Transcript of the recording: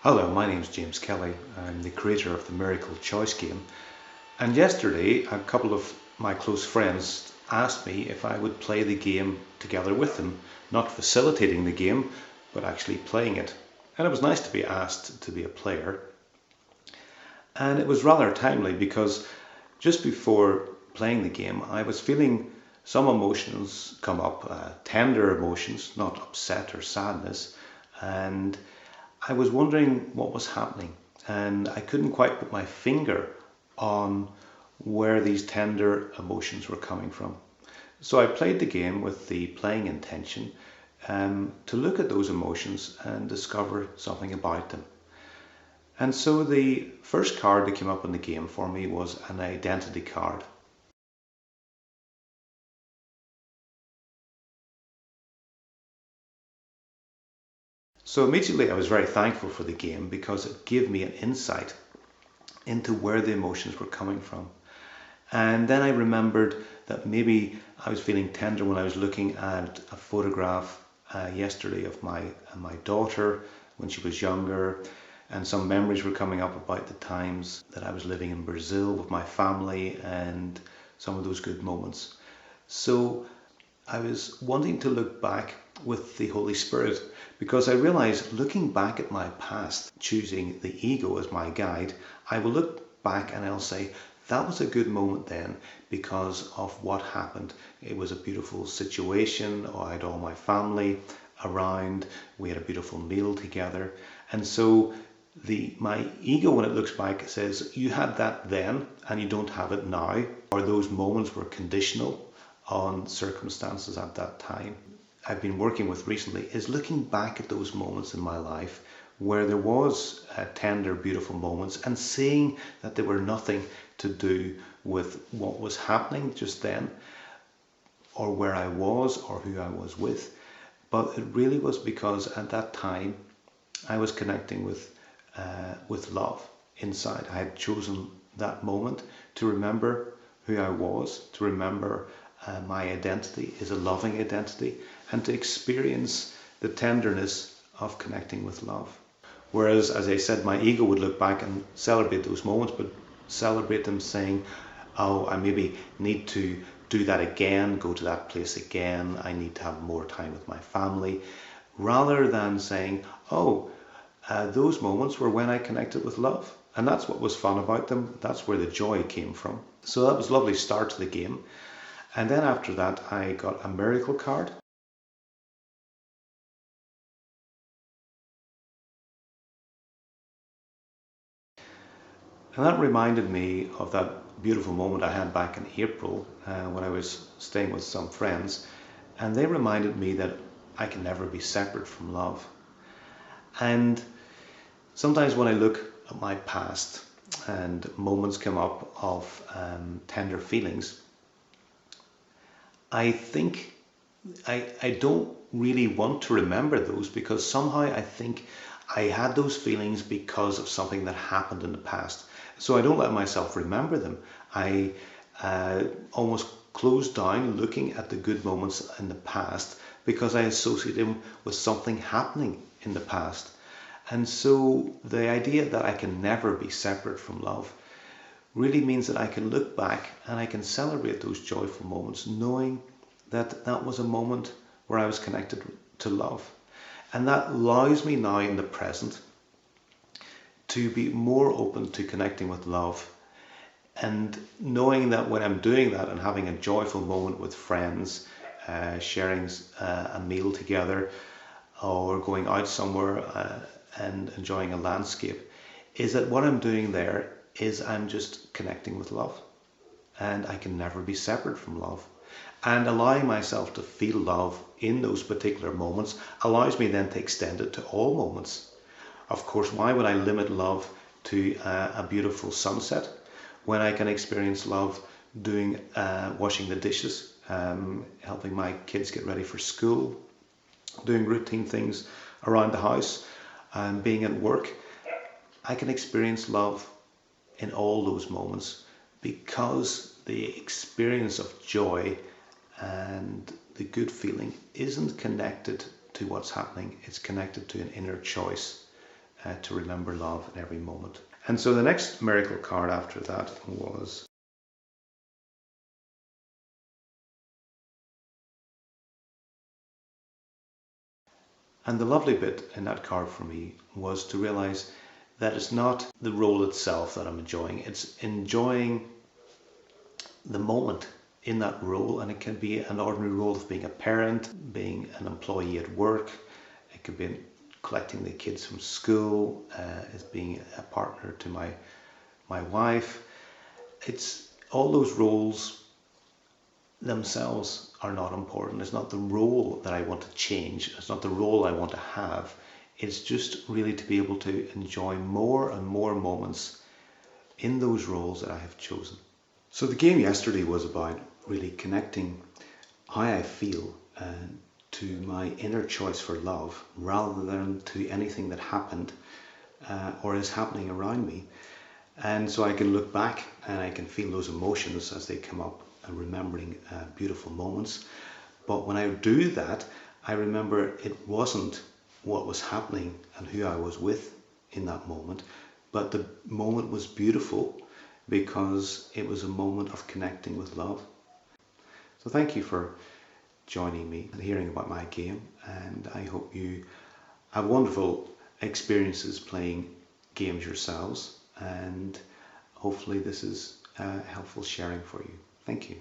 Hello, my name's James Kelly. I'm the creator of the Miracle Choice game. And yesterday, a couple of my close friends asked me if I would play the game together with them, not facilitating the game, but actually playing it. And it was nice to be asked to be a player. And it was rather timely because just before playing the game, I was feeling some emotions come up, tender emotions, not upset or sadness. And I was wondering what was happening, and I couldn't quite put my finger on where these tender emotions were coming from. So I played the game with the playing intention to look at those emotions and discover something about them. And so the first card that came up in the game for me was an identity card. So immediately I was very thankful for the game because it gave me an insight into where the emotions were coming from. And then I remembered that maybe I was feeling tender when I was looking at a photograph yesterday of my daughter when she was younger, and some memories were coming up about the times that I was living in Brazil with my family and some of those good moments. So I was wanting to look back with the Holy Spirit because I realized looking back at my past, choosing the ego as my guide, I will look back and I'll say, that was a good moment then because of what happened. It was a beautiful situation. I had all my family around. We had a beautiful meal together. And so my ego, when it looks back, says, you had that then and you don't have it now. Or those moments were conditional on circumstances at that time. I've been working with recently is looking back at those moments in my life where there was tender, beautiful moments and seeing that they were nothing to do with what was happening just then or where I was or who I was with. But it really was because at that time I was connecting with love inside. I had chosen that moment to remember who I was, to remember my identity is a loving identity, and to experience the tenderness of connecting with love. Whereas, as I said, my ego would look back and celebrate those moments, but celebrate them saying, oh, I maybe need to do that again, go to that place again, I need to have more time with my family, rather than saying, oh, those moments were when I connected with love. And that's what was fun about them. That's where the joy came from. So that was a lovely start to the game. And then after that, I got a miracle card. And that reminded me of that beautiful moment I had back in April when I was staying with some friends. And they reminded me that I can never be separate from love. And sometimes when I look at my past and moments come up of tender feelings, I think I don't really want to remember those because somehow I think I had those feelings because of something that happened in the past. So I don't let myself remember them. I almost close down looking at the good moments in the past because I associate them with something happening in the past. And so the idea that I can never be separate from love really means that I can look back and I can celebrate those joyful moments knowing that that was a moment where I was connected to love. And that allows me now in the present to be more open to connecting with love and knowing that when I'm doing that and having a joyful moment with friends, sharing a meal together or going out somewhere and enjoying a landscape, is that what I'm doing there is I'm just connecting with love and I can never be separate from love. And allowing myself to feel love in those particular moments allows me then to extend it to all moments. Of course, why would I limit love to a beautiful sunset when I can experience love doing washing the dishes, helping my kids get ready for school, doing routine things around the house, and being at work? I can experience love in all those moments because the experience of joy and the good feeling isn't connected to what's happening. It's connected to an inner choice. to remember love in every moment. And so the next miracle card after that was and the lovely bit in that card for me was to realize that it's not the role itself that I'm enjoying, it's enjoying the moment in that role. And it can be an ordinary role of being a parent, being an employee at work, it could be collecting the kids from school, as being a partner to my wife. It's all those roles themselves are not important. It's not the role that I want to change. It's not the role I want to have. It's just really to be able to enjoy more and more moments in those roles that I have chosen. So the game yesterday was about really connecting how I feel to my inner choice for love rather than to anything that happened or is happening around me. And so I can look back and I can feel those emotions as they come up, and remembering beautiful moments. But when I do that, I remember it wasn't what was happening and who I was with in that moment, but the moment was beautiful because it was a moment of connecting with love. So thank you for joining me and hearing about my game, and I hope you have wonderful experiences playing games yourselves, and hopefully this is helpful sharing for you. Thank you.